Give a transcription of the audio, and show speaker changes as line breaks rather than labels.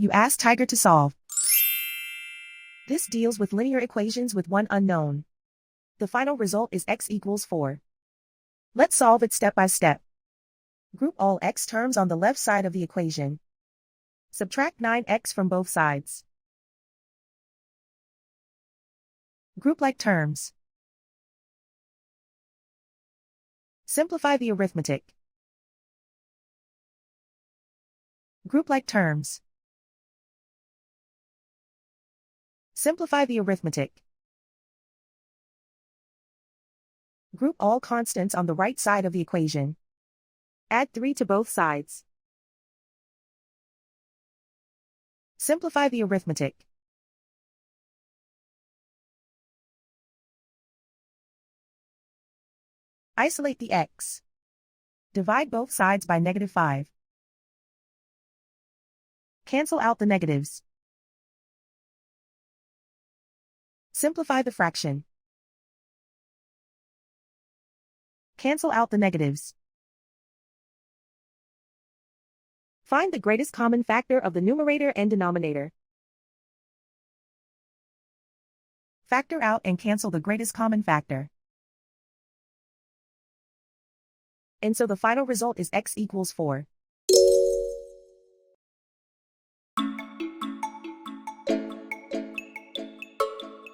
You ask Tiger to solve. This deals with linear equations with one unknown. The final result is x equals 4. Let's solve it step by step. Group all x terms on the left side of the equation. Subtract 9x from both sides. Group like terms. Simplify the arithmetic. Group like terms. Simplify the arithmetic. Group all constants on the right side of the equation. Add 3 to both sides. Simplify the arithmetic. Isolate the x. Divide both sides by -5. Cancel out the negatives. Simplify the fraction. Cancel out the negatives. Find the greatest common factor of the numerator and denominator. Factor out and cancel the greatest common factor. And so the final result is x equals 4.